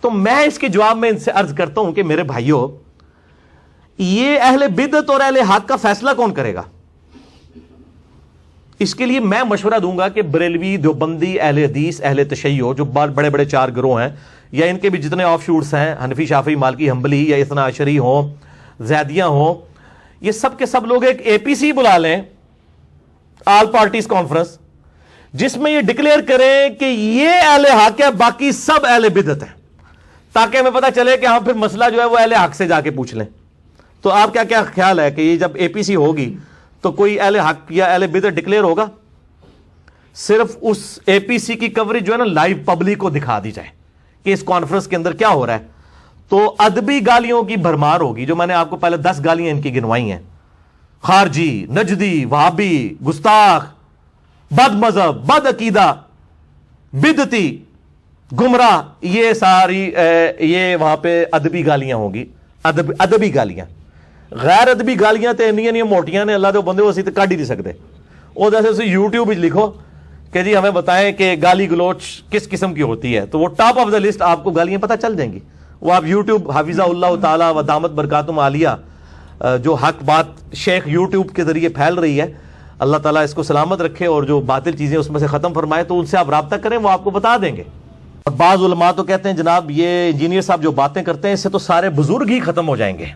تو میں اس کے جواب میں ان سے عرض کرتا ہوں کہ میرے بھائیوں، یہ اہل بدعت اور اہل حق کا فیصلہ کون کرے گا؟ اس کے لیے میں مشورہ دوں گا کہ بریلوی، دیوبندی، اہل حدیث، اہل تشیع، جو بڑے بڑے 4 گروہ ہیں، یا ان کے بھی جتنے آف شوٹس ہیں، حنفی، شافعی، مالکی، حنبلی، یا اثنا عشری ہوں، زیدیہ ہوں، یہ سب کے سب لوگ ایک APC بلا لیں، آل پارٹیز کانفرنس، جس میں یہ ڈکلیئر کریں کہ یہ اہل حق ہے، باقی سب اہل بدعت ہیں، تاکہ ہمیں پتہ چلے کہ ہم پھر مسئلہ جو ہے وہ اہل حق سے جا کے پوچھ لیں۔ تو آپ کیا خیال ہے کہ یہ جب APC ہوگی تو کوئی اہل حق یا اہل بدعت ڈکلیئر ہوگا؟ صرف اس APC کی کوریج جو ہے نا لائیو پبلک کو دکھا دی جائے کہ اس کانفرنس کے اندر کیا ہو رہا ہے، تو ادبی گالیوں کی بھرمار ہوگی، جو میں نے آپ کو پہلے 10 گالیاں ان کی گنوائی ہیں، خارجی، نجدی، وہابی، گستاخ، بد مذہب، بد عقیدہ، بدعتی، گمراہ، یہ ساری یہ وہاں پہ ادبی گالیاں ہوں گی، ادبی گالیاں۔ غیر ادبی گالیاں تے انیاں موٹیاں نے، اللہ دے بندے اسی تے کڈ ہی نہیں سکتے۔ وہ جیسے اسے یوٹیوب وچ لکھو کہ جی ہمیں بتائیں کہ گالی گلوچ کس قسم کی ہوتی ہے، تو وہ ٹاپ آف دا لسٹ آپ کو گالیاں پتہ چل جائیں گی۔ وہ آپ یوٹیوب، حفظہ اللہ تعالی و دامت برکاتہم عالیہ، جو حق بات شیخ یوٹیوب کے ذریعے پھیل رہی ہے، اللہ تعالیٰ اس کو سلامت رکھے اور جو باطل چیزیں اس میں سے ختم فرمائے، تو ان سے آپ رابطہ کریں، وہ آپ کو بتا دیں گے۔ اور بعض علماء تو کہتے ہیں جناب یہ انجینئر صاحب جو باتیں کرتے ہیں اس سے تو سارے بزرگ ہی ختم ہو جائیں گے۔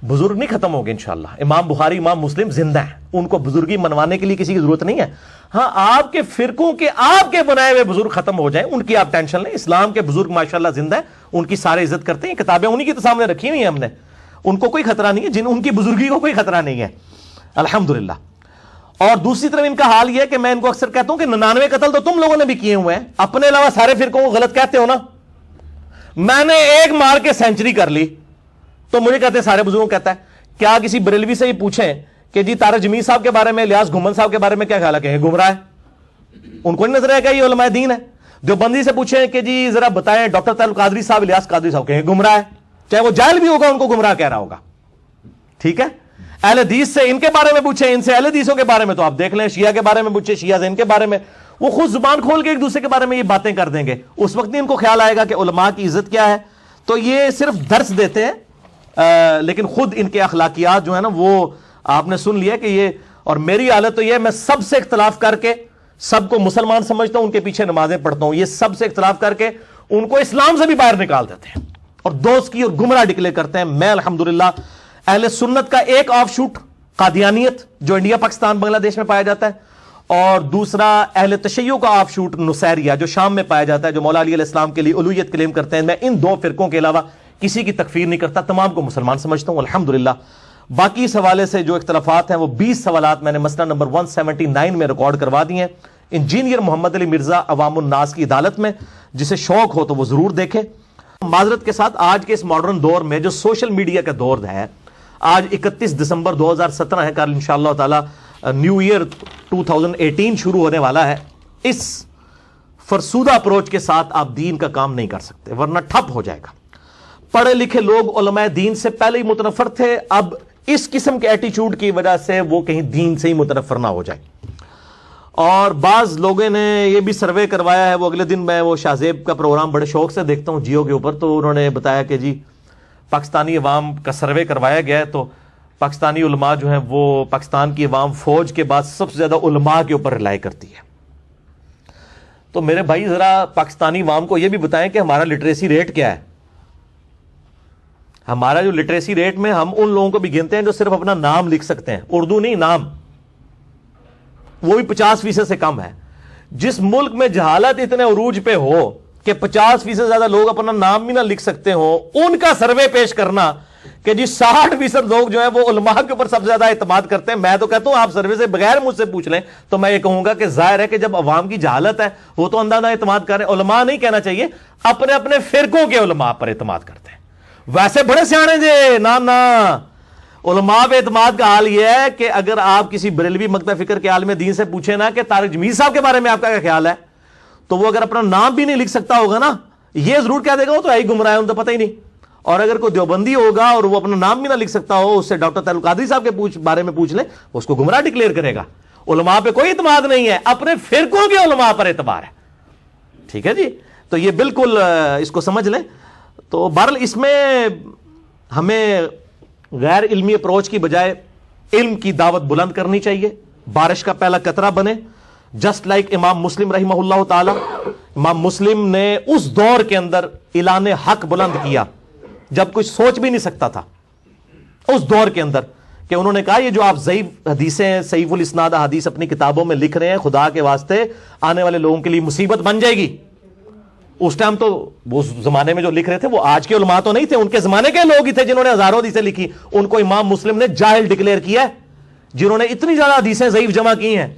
بزرگ نہیں ختم ہوگے انشاءاللہ۔ امام بخاری، امام مسلم زندہ ہیں، ان کو بزرگی منوانے کے لیے کسی کی ضرورت نہیں ہے۔ ہاں آپ کے فرقوں کے، آپ کے بنائے ہوئے بزرگ ختم ہو جائیں، ان کی آپ ٹینشن لیں۔ اسلام کے بزرگ ماشاءاللہ زندہ ہیں، ان کی سارے عزت کرتے ہیں، کتابیں انہی کی تو سامنے رکھی ہوئی ہیں ہم نے، ان کو کوئی خطرہ نہیں ہے، ان کی بزرگی کو کوئی خطرہ نہیں ہے الحمدللہ۔ اور دوسری طرف ان کا حال یہ ہے کہ میں ان کو اکثر کہتا ہوں کہ 99 قتل تو تم لوگوں نے بھی کیے ہوئے ہیں، اپنے علاوہ سارے فرقوں کو غلط کہتے ہو نا۔ میں نے ایک مار کے سینچری کر لی تو مجھے کہتے ہیں سارے بزرگوں کہتا ہے۔ کیا کسی بریلوی سے یہ پوچھیں کہ جی طارق جمیل صاحب کے بارے میں، الیاس گھمن صاحب کے بارے میں کیا خیال ہے کہ گمراہ ہے؟ ان کو نہیں نظر آئے گا یہ علماء دین ہے؟ دیوبندی سے پوچھیں کہ جی ذرا بتائیں ڈاکٹر طارق قادری صاحب، الیاس قادری صاحب کہیں گمراہ ہے، چاہے وہ جاہل بھی ہوگا ان کو گمراہ کہہ رہا ہوگا، ٹھیک ہے۔ اہل حدیث سے ان کے بارے میں پوچھیں، ان سے اہل حدیثوں کے بارے میں تو آپ دیکھ لیں، شیعہ کے بارے میں پوچھیں، شیعہ سے ان کے بارے میں، وہ خود زبان کھول کے ایک دوسرے کے بارے میں یہ باتیں کر دیں گے، اس وقت نہیں ان کو خیال آئے گا کہ علماء کی عزت کیا ہے۔ تو یہ صرف درس دیتے ہیں، لیکن خود ان کے اخلاقیات جو ہے نا وہ آپ نے سن لیا کہ یہ، اور میری حالت تو یہ ہے میں سب سے اختلاف کر کے سب کو مسلمان سمجھتا ہوں، ان کے پیچھے نمازیں پڑھتا ہوں، یہ سب سے اختلاف کر کے ان کو اسلام سے بھی باہر نکال دیتے ہیں اور دوست کی اور گمراہ ڈکلیئر کرتے ہیں۔ میں الحمدللہ اہل سنت کا ایک آف شوٹ قادیانیت جو انڈیا، پاکستان، بنگلہ دیش میں پایا جاتا ہے، اور دوسرا اہل تشیع کا آف شوٹ نصیریہ جو شام میں پایا جاتا ہے، جو مولا علی علیہ السلام کے لیے الوہیت کلیم کرتے ہیں۔ میں ان 2 فرقوں کے علاوہ کسی کی تکفیر نہیں کرتا، تمام کو مسلمان سمجھتا ہوں الحمدللہ۔ باقی اس حوالے سے جو اختلافات ہیں وہ 20 سوالات میں نے مسئلہ نمبر 179 میں ریکارڈ کروا دیے ہیں، انجینئر محمد علی مرزا عوام الناس کی عدالت میں، جسے شوق ہو تو وہ ضرور دیکھے۔ معذرت کے ساتھ آج کے اس ماڈرن دور میں جو سوشل میڈیا کا دور ہے، آج 31 دسمبر 2017 ہے، کل انشاءاللہ تعالی نیو ایئر 2018 شروع ہونے والا ہے۔ اس فرسودہ اپروچ کے ساتھ آپ دین کا کام نہیں کر سکتے، ورنہ ٹھپ ہو جائے گا۔ پڑھے لکھے لوگ علماء دین سے پہلے ہی متنفر تھے، اب اس قسم کے ایٹیچیوڈ کی وجہ سے وہ کہیں دین سے ہی متنفر نہ ہو جائے۔ اور بعض لوگوں نے یہ بھی سروے کروایا ہے، وہ اگلے دن میں وہ شاہ زیب کا پروگرام بڑے شوق سے دیکھتا ہوں جیو کے اوپر، تو انہوں نے بتایا کہ جی پاکستانی عوام کا سروے کروایا گیا ہے، تو پاکستانی علماء جو ہیں وہ پاکستان کی عوام فوج کے بعد سب سے زیادہ علماء کے اوپر رلائی کرتی ہے۔ تو میرے بھائی ذرا پاکستانی عوام کو یہ بھی بتائیں کہ ہمارا لٹریسی ریٹ کیا ہے۔ ہمارا جو لٹریسی ریٹ میں ہم ان لوگوں کو بھی گنتے ہیں جو صرف اپنا نام لکھ سکتے ہیں، اردو نہیں، نام، وہ بھی 50% سے کم ہے۔ جس ملک میں جہالت اتنے عروج پہ ہو کہ 50% زیادہ لوگ اپنا نام بھی نہ لکھ سکتے ہوں، ان کا سروے پیش کرنا کہ جی 60% لوگ جو ہیں وہ علماء کے اوپر سب سے زیادہ اعتماد کرتے ہیں، میں تو کہتا ہوں آپ سروے سے بغیر مجھ سے پوچھ لیں تو میں یہ کہوں گا کہ ظاہر ہے کہ جب عوام کی جہالت ہے وہ تو اندازہ اعتماد کر رہے ہیں۔ علماء نہیں کہنا چاہیے، اپنے اپنے فرقوں کے علماء پر اعتماد کرتے ہیں۔ ویسے بڑے سیانے جے نا علماء پہ اعتماد کا حال یہ ہے کہ اگر آپ کسی بریلوی مکتب فکر کے عالم دین سے پوچھیں نا کہ طارق جمیل صاحب کے بارے میں آپ کا کیا خیال ہے، تو وہ اگر اپنا نام بھی نہیں لکھ سکتا ہوگا نا، یہ ضرور کہہ دے گا وہ تو ہے ہی گمراہ ہے، ان کو پتہ ہی نہیں۔ اور اگر کوئی دیوبندی ہوگا اور وہ اپنا نام بھی نہ لکھ سکتا ہو، اس سے ڈاکٹر طارق قادری صاحب کے بارے میں پوچھ لیں، اس کو گمراہ ڈکلیئر کرے گا۔ علماء پہ کوئی اعتماد نہیں ہے، اپنے فرقوں کے علماء پر اعتبار ہے، ٹھیک ہے جی۔ تو یہ بالکل اس کو سمجھ لیں. تو بہرحال اس میں ہمیں غیر علمی اپروچ کی بجائے علم کی دعوت بلند کرنی چاہیے, بارش کا پہلا قطرہ بنے. جسٹ لائک امام مسلم رحمہ اللہ تعالی, امام مسلم نے اس دور کے اندر اعلان حق بلند کیا جب کوئی سوچ بھی نہیں سکتا تھا اس دور کے اندر, کہ انہوں نے کہا یہ جو آپ ضعیف حدیثیں, صحیح الاسناد حدیث اپنی کتابوں میں لکھ رہے ہیں, خدا کے واسطے آنے والے لوگوں کے لیے مصیبت بن جائے گی. اس ٹائم تو اس زمانے میں جو لکھ رہے تھے وہ آج کے علماء تو نہیں تھے, ان کے زمانے کے لوگ ہی تھے جنہوں نے ہزاروں حدیثیں لکھی. ان کو امام مسلم نے جاہل ڈکلیئر کیا ہے, جنہوں نے اتنی زیادہ حدیثیں ضعیف جمع کی ہیں.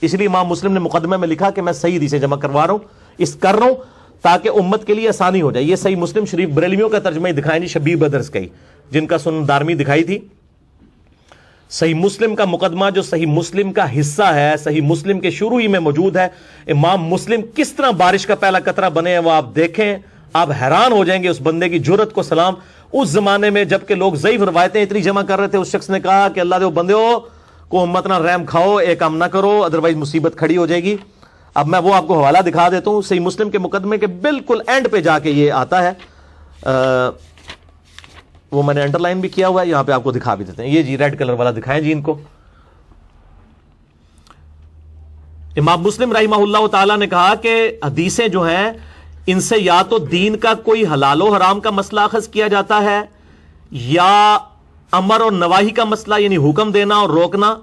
اس لیے امام مسلم نے مقدمے میں لکھا کہ میں صحیح حدیثیں جمع کروا رہا ہوں, کر رہا ہوں تاکہ امت کے لیے آسانی ہو جائے. یہ صحیح مسلم شریف بریلویوں کا ترجمہ ہی دکھائیں جی, شبیر بدرس کا ہی, جن کا سنن دارمی دکھائی تھی. صحیح مسلم کا مقدمہ جو صحیح مسلم کا حصہ ہے, صحیح مسلم کے شروع ہی میں موجود ہے. امام مسلم کس طرح بارش کا پہلا قطرہ بنے ہیں وہ آپ دیکھیں, آپ حیران ہو جائیں گے اس بندے کی جرت کو سلام. اس زمانے میں جب کہ لوگ ضعیف روایتیں اتنی جمع کر رہے تھے, اس شخص نے کہا کہ اللہ دے بندے ہو کو امت نہ رحم کھاؤ, ایک کام نہ کرو, ادروائز مصیبت کھڑی ہو جائے گی. اب میں وہ آپ کو حوالہ دکھا دیتا ہوں, صحیح مسلم کے مقدمے کے بالکل اینڈ پہ جا کے یہ آتا ہے, وہ میں نے انڈر لائن بھی کیا ہوا ہے, یہاں پہ آپ کو دکھا بھی دیتے ہیں. یہ جی ریڈ کلر والا دکھائیں جی ان کو. امام مسلم رحمہ اللہ تعالی نے کہا کہ حدیثیں جو ہیں ان سے یا تو دین کا کوئی حلال و حرام کا مسئلہ اخذ کیا جاتا ہے, یا امر اور نواہی کا مسئلہ یعنی حکم دینا اور روکنا,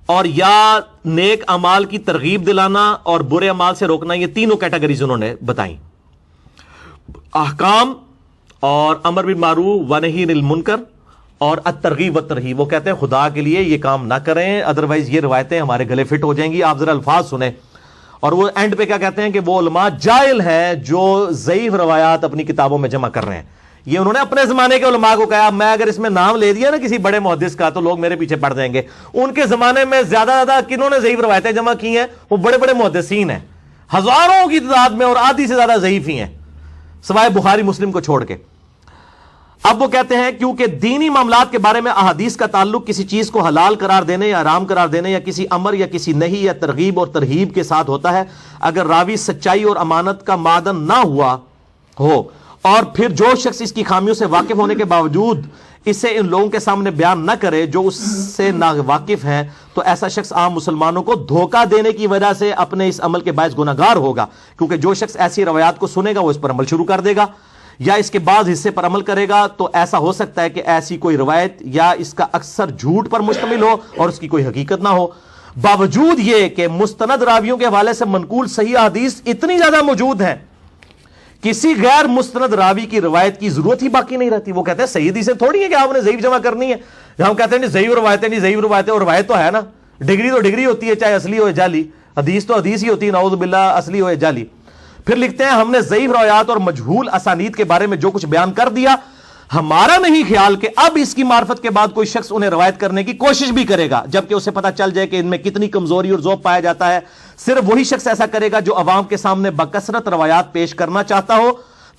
اور یا نیک اعمال کی ترغیب دلانا اور برے اعمال سے روکنا. یہ تینوں کیٹیگریز انہوں نے بتائیں. احکام اور امر بالمعروف و نہی عن المنکر اور الترغیب والترہیب. وہ کہتے ہیں خدا کے لیے یہ کام نہ کریں, ادروائز یہ روایتیں ہمارے گلے فٹ ہو جائیں گی. آپ ذرا الفاظ سنیں. اور وہ اینڈ پہ کیا کہتے ہیں کہ وہ علماء جاہل ہیں جو ضعیف روایات اپنی کتابوں میں جمع کر رہے ہیں. یہ انہوں نے اپنے زمانے کے علماء کو کہا. میں اگر اس میں نام لے دیا نا کسی بڑے محدث کا تو لوگ میرے پیچھے پڑ جائیں گے. ان کے زمانے میں زیادہ کنہوں نے ضعیف روایتیں جمع کی ہیں, وہ بڑے بڑے محدثین ہیں, ہزاروں کی تعداد میں, اور آدھی سے زیادہ ضعیف ہی ہیں سوائے بخاری مسلم کو چھوڑ کے. اب وہ کہتے ہیں کیونکہ دینی معاملات کے بارے میں احادیث کا تعلق کسی چیز کو حلال قرار دینے یا حرام قرار دینے یا کسی امر یا کسی نہی یا ترغیب اور ترہیب کے ساتھ ہوتا ہے, اگر راوی سچائی اور امانت کا معدن نہ ہوا ہو اور پھر جو شخص اس کی خامیوں سے واقف ہونے کے باوجود اسے ان لوگوں کے سامنے بیان نہ کرے جو اس سے ناواقف ہیں, تو ایسا شخص عام مسلمانوں کو دھوکہ دینے کی وجہ سے اپنے اس عمل کے باعث گناہگار ہوگا. کیونکہ جو شخص ایسی روایات کو سنے گا وہ اس پر عمل شروع کر دے گا یا اس کے بعض حصے پر عمل کرے گا. تو ایسا ہو سکتا ہے کہ ایسی کوئی روایت یا اس کا اکثر جھوٹ پر مشتمل ہو اور اس کی کوئی حقیقت نہ ہو. باوجود یہ کہ مستند راویوں کے حوالے سے منقول صحیح حدیث اتنی زیادہ موجود ہیں, کسی غیر مستند راوی کی روایت کی ضرورت ہی باقی نہیں رہتی. وہ کہتے ہیں صحیح حدیثیں تھوڑی ہیں کہ آپ نے ضعیف جمع کرنی ہے. ہم کہتے ہیں ضعیف روایتیں, نہیں ضعیف روایتیں, اور روایت تو ہے نا, ڈگری تو ڈگری ہوتی ہے چاہے اصلی ہو یا جعلی, حدیث تو حدیث ہی ہوتی ہے نعوذ باللہ اصلی ہو یا جعلی. پھر لکھتے ہیں ہم نے ضعیف روایات اور مجہول اسانید کے بارے میں جو کچھ بیان کر دیا, ہمارا نہیں خیال کہ اب اس کی معرفت کے بعد کوئی شخص انہیں روایت کرنے کی کوشش بھی کرے گا جبکہ اسے پتہ چل جائے کہ ان میں کتنی کمزوری اور ذوق پایا جاتا ہے. صرف وہی شخص ایسا کرے گا جو عوام کے سامنے بکثرت روایات پیش کرنا چاہتا ہو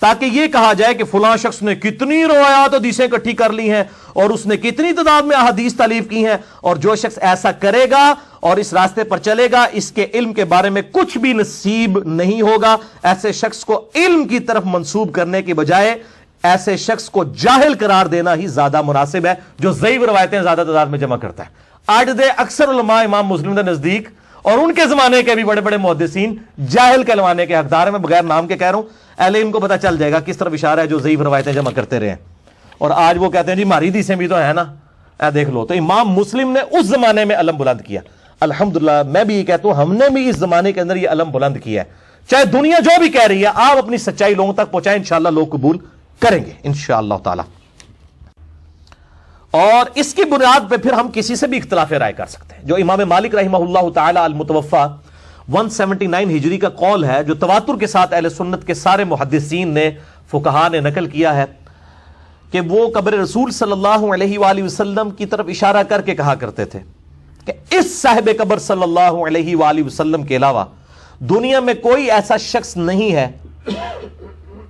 تاکہ یہ کہا جائے کہ فلاں شخص نے کتنی روایات حدیثیں اکٹھی کر لی ہیں اور اس نے کتنی تعداد میں احادیث تالیف کی ہیں. اور جو شخص ایسا کرے گا اور اس راستے پر چلے گا, اس کے علم کے بارے میں کچھ بھی نصیب نہیں ہوگا. ایسے شخص کو علم کی طرف منسوب کرنے کی بجائے ایسے شخص کو جاہل قرار دینا ہی زیادہ مناسب ہے جو ضعیف روایتیں زیادہ تعداد میں جمع کرتا ہے. آج دے اکثر علماء امام مسلم کے نزدیک اور ان کے زمانے کے بھی بڑے بڑے محدثین جاہل کہلوانے کے حقدار ہیں. میں بغیر نام کے کہہ رہا ہوں, اہل علم کو پتہ چل جائے گا کس طرف اشارہ ہے جو ضعیف روایتیں جمع کرتے رہے ہیں. اور آج وہ کہتے ہیں جی ہماری حدیثیں بھی تو ہے نا, دیکھ لو. تو امام مسلم نے اس زمانے میں علم بلند کیا. الحمدللہ میں بھی یہ کہتا ہوں ہم نے بھی اس زمانے کے اندر یہ علم بلند کیا ہے. چاہے دنیا جو بھی کہہ رہی ہے, آپ اپنی سچائی لوگوں تک پہنچائیں, انشاءاللہ لوگ قبول کریں گے انشاءاللہ تعالی. اور اس کی بنیاد پہ پھر ہم کسی سے بھی اختلاف رائے کر سکتے ہیں. جو امام مالک رحمہ اللہ تعالی المتوفا 179 ہجری کا قول ہے, جو تواتر کے ساتھ اہل سنت کے سارے محدثین نے, فقہا نے نقل کیا ہے کہ وہ قبر رسول صلی اللہ علیہ وآلہ وسلم کی طرف اشارہ کر کے کہا کرتے تھے کہ اس صاحب قبر صلی اللہ علیہ وآلہ وسلم کے علاوہ دنیا میں کوئی ایسا شخص نہیں ہے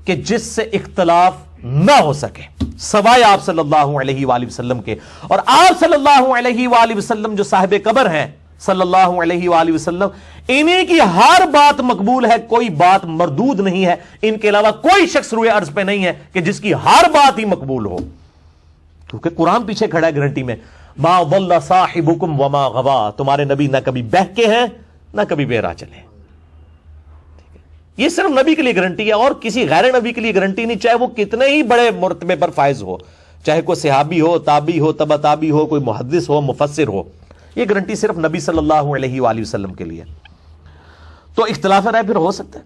کہ جس سے اختلاف نہ ہو سکے سوائے آپ صلی اللہ علیہ وآلہ وسلم کے. اور آپ صلی اللہ علیہ وآلہ وسلم جو صاحب قبر ہیں, صلی اللہ علیہ وآلہ وسلم. انہیں کی ہر بات مقبول ہے, کوئی بات مردود نہیں ہے. ان کے علاوہ کوئی شخص روئے ارض پہ نہیں ہے کہ جس کی ہر بات ہی مقبول ہو, کیونکہ قرآن پیچھے کھڑا ہے گارنٹی میں. ما ضل صاحبکم وما غوا, تمہارے نبی نہ کبھی بہکے ہیں نہ کبھی بے راہ چلے. یہ صرف نبی کے لیے گارنٹی ہے, اور کسی غیر نبی کے لیے گارنٹی نہیں, چاہے وہ کتنے ہی بڑے مرتبے پر فائز ہو, چاہے کوئی صحابی ہو, تابعی ہو, تبع تابعی ہو, کوئی محدث ہو, مفسر ہو. یہ گارنٹی صرف نبی صلی اللہ علیہ وآلہ وسلم کے لیے. تو اختلاف رائے پھر ہو سکتا ہے.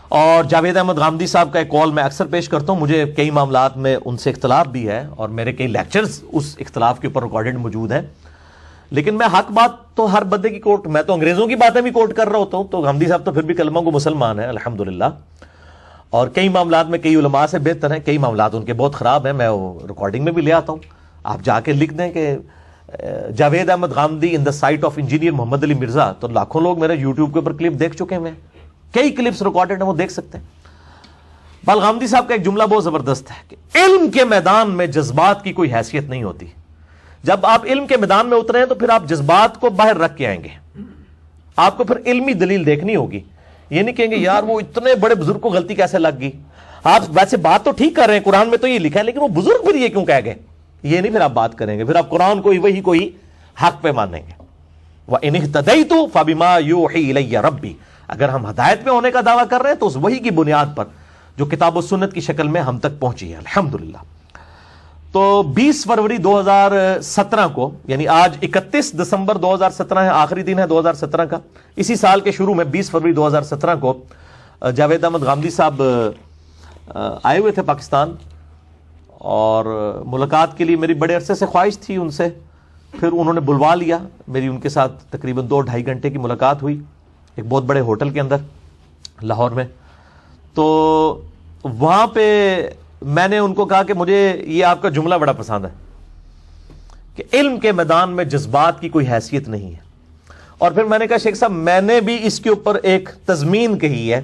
اور جاوید احمد غامدی صاحب کا ایک کال میں اکثر پیش کرتا ہوں, مجھے کئی معاملات میں ان سے اختلاف بھی ہے, اور میرے کئی لیکچرز اس اختلاف کے اوپر ریکارڈڈ موجود ہیں. لیکن میں حق بات تو ہر بندے کی کوٹ, میں تو انگریزوں کی باتیں بھی کوٹ کر رہا ہوتا ہوں, تو غامدی صاحب تو پھر بھی کلمہ کو مسلمان ہیں الحمدللہ, اور کئی معاملات میں کئی علماء سے بہتر ہیں, کئی معاملات ان کے بہت خراب ہیں. میں وہ ریکارڈنگ میں بھی لے آتا ہوں, آپ جا کے لکھ دیں کہ جاوید احمد غامدی ان دا سائٹ آف انجینئر محمد علی مرزا, تو لاکھوں لوگ میرے یوٹیوب کے اوپر کلپ دیکھ چکے ہیں, کئی کلپس ریکارڈڈ ہیں, وہ دیکھ سکتے ہیں. بال غامدی صاحب کا ایک جملہ بہت زبردست ہے کہ علم کے میدان میں جذبات کی کوئی حیثیت نہیں ہوتی. جب آپ علم کے میدان میں اترے ہیں تو پھر آپ جذبات کو باہر رکھ کے آئیں گے, آپ کو پھر علمی دلیل دیکھنی ہوگی. یہ نہیں کہیں گے یار وہ اتنے بڑے بزرگ کو غلطی کیسے لگ گئی, آپ ویسے بات تو ٹھیک کر رہے ہیں, قرآن میں تو یہ لکھا ہے, لیکن وہ بزرگ پھر یہ کیوں کہہ گئے, یہ نہیں پھر آپ بات کریں گے, پھر آپ قرآن کو وہی کوئی حق پہ مانیں گے. وَإِنِ اهْتَدَيْتُ فَبِمَا يُوحِي إِلَيَّ رَبِّي, اگر ہم ہدایت پہ ہونے کا دعویٰ کر رہے ہیں تو اس وحی کی بنیاد پر جو کتاب و سنت کی شکل میں ہم تک پہنچی ہے الحمدللہ. تو 20 فروری 2017 کو, یعنی آج 31 دسمبر 2017 ہے, آخری دن ہے 2017 کا, اسی سال کے شروع میں 20 فروری 2017 کو جاوید احمد غامدی صاحب آئے ہوئے تھے پاکستان, اور ملاقات کے لیے میری بڑے عرصے سے خواہش تھی ان سے. پھر انہوں نے بلوا لیا, میری ان کے ساتھ تقریباً 2-2.5 گھنٹے کی ملاقات ہوئی ایک بہت بڑے ہوٹل کے اندر لاہور میں. تو وہاں پہ میں نے ان کو کہا کہ مجھے یہ آپ کا جملہ بڑا پسند ہے کہ علم کے میدان میں جذبات کی کوئی حیثیت نہیں ہے. اور پھر میں نے کہا شیخ صاحب میں نے بھی اس کے اوپر ایک تضمین کہی ہے,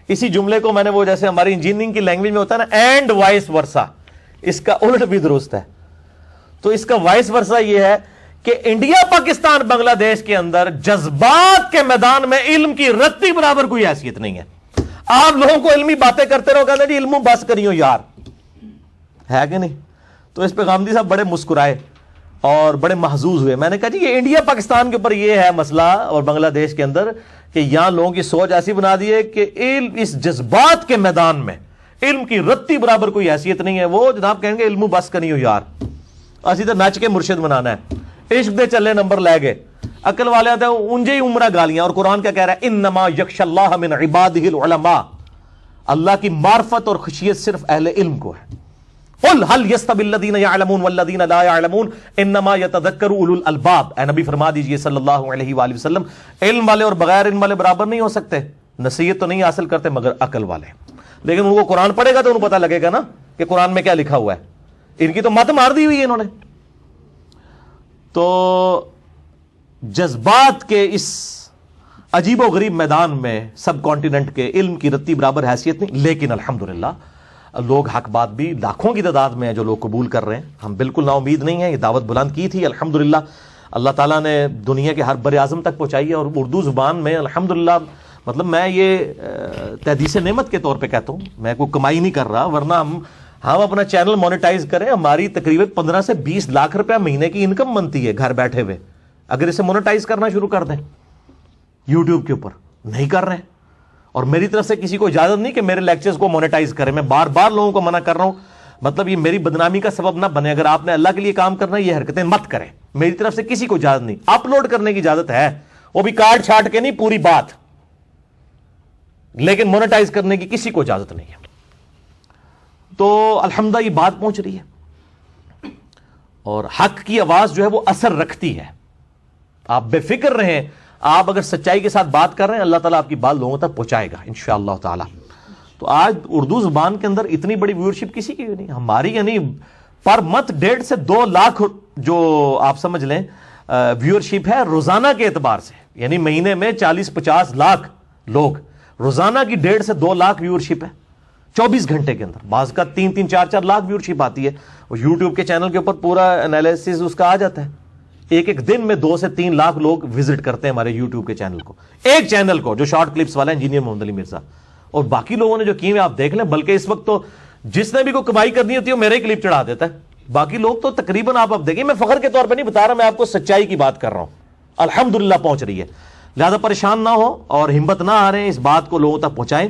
اسی جملے کو میں نے وہ جیسے ہماری انجینئرنگ کی لینگویج میں ہوتا ہے نا, اینڈ وائس ورسا, اس کا الٹ بھی درست ہے. تو اس کا وائس ورسا یہ ہے کہ انڈیا پاکستان بنگلہ دیش کے اندر جذبات کے میدان میں علم کی رتی برابر کوئی حیثیت نہیں ہے. آپ لوگوں کو علمی باتیں کرتے رہو, کہتے ہیں جی علم بس کریو یار, ہے کہ نہیں. تو اس پہ غامدی صاحب بڑے مسکرائے اور بڑے محظوظ ہوئے. میں نے کہا جی یہ انڈیا پاکستان کے اوپر یہ ہے مسئلہ, اور بنگلہ دیش کے اندر, کہ یہاں لوگوں کی سوچ ایسی بنا دی ہے کہ علم اس جذبات کے میدان میں علم کی رتی برابر کوئی حیثیت نہیں ہے. وہ جناب کہیں گے علم بس کریو یار, اسی طرح نچ کے مرشد بنانا ہے, عشق دے چلے نمبر لے گئے. عقل والے آتے ہیں انجے ہی عمرہ گالیاں, اور قرآن کیا کہہ رہا ہے, انما یخشى اللہ من عبادہ العلماء, اللہ کی معرفت اور خشیت صرف اہل علم کو ہے. قل هل يستوي الذين يعلمون والذين لا يعلمون انما يتذكر اولو الالباب, اے نبی فرما دیجئے صلی اللہ علیہ وآلہ وسلم, علم والے اور بغیر علم والے برابر نہیں ہو سکتے, نصیحت تو نہیں حاصل کرتے مگر عقل والے. لیکن ان کو قرآن پڑھے گا تو انہیں پتہ لگے گا نا کہ قرآن میں کیا لکھا ہوا ہے. ان کی تو مت مار دی ہوئی ہے انہوں نے. تو جذبات کے اس عجیب و غریب میدان میں سب کانٹیننٹ کے علم کی رتی برابر حیثیت نہیں, لیکن الحمدللہ لوگ حق بات بھی لاکھوں کی تعداد میں ہیں جو لوگ قبول کر رہے ہیں. ہم بالکل نا امید نہیں ہیں, یہ دعوت بلند کی تھی الحمدللہ, اللہ تعالیٰ نے دنیا کے ہر بر اعظم تک پہنچائی ہے. اور اردو زبان میں الحمدللہ, مطلب میں یہ تحدیث نعمت کے طور پہ کہتا ہوں, میں کوئی کمائی نہیں کر رہا, ورنہ ہم اپنا چینل مونیٹائز کریں, ہماری تقریباً 15 سے 20 لاکھ روپیہ مہینے کی انکم بنتی ہے گھر بیٹھے ہوئے. اگر اسے مونیٹائز کرنا شروع کر دیں یوٹیوب کے اوپر, نہیں کر رہے ہیں. اور میری طرف سے کسی کو اجازت نہیں کہ میرے لیکچرز کو مونیٹائز کریں, میں بار بار لوگوں کو منع کر رہا ہوں, مطلب یہ میری بدنامی کا سبب نہ بنے. اگر آپ نے اللہ کے لیے کام کرنا ہے یہ حرکتیں مت کریں, میری طرف سے کسی کو اجازت نہیں. اپلوڈ کرنے کی اجازت ہے, وہ بھی کاٹ چھاٹ کے نہیں, پوری بات, لیکن مونیٹائز کرنے کی کسی کو اجازت نہیں ہے. تو الحمدللہ یہ بات پہنچ رہی ہے, اور حق کی آواز جو ہے وہ اثر رکھتی ہے. آپ بے فکر رہیں, آپ اگر سچائی کے ساتھ بات کر رہے ہیں, اللہ تعالیٰ آپ کی بات لوگوں تک پہنچائے گا انشاءاللہ تعالیٰ. تو آج اردو زبان کے اندر اتنی بڑی ویورشپ کسی کی نہیں ہماری, یعنی پر منتھ 1.5 سے 2 لاکھ جو آپ سمجھ لیں ویورشپ ہے روزانہ کے اعتبار سے, یعنی مہینے میں 40-50 لاکھ لوگ, روزانہ کی 1.5 سے 2 لاکھ ویورشپ ہے 24 گھنٹے کے اندر. بعض کا 3-4 لاکھ ویورشپ آتی ہے. وہ یوٹیوب کے چینل کے اوپر پورا انالیسس اس کا آ جاتا ہے ایک ایک دن میں 2 سے 3 لاکھ لوگ وزٹ کرتے ہیں ہمارے یوٹیوب کے چینل کو، ایک چینل کو جو شارٹ کلپس والا ہے انجینئر محمد علی مرزا. اور باقی لوگوں نے جو کیے ہیں آپ دیکھ لیں، بلکہ اس وقت تو جس نے بھی کوئی کمائی کرنی ہوتی ہے وہ میرے ہی کلپ چڑھا دیتا ہے. باقی لوگ تو تقریباً آپ دیکھیں، میں فخر کے طور پہ نہیں بتا رہا، میں آپ کو سچائی کی بات کر رہا ہوں. الحمدللہ پہنچ رہی ہے. لہذا پریشان نہ ہو اور ہمت نہ ہاریں، اس بات کو لوگوں تک پہنچائیں.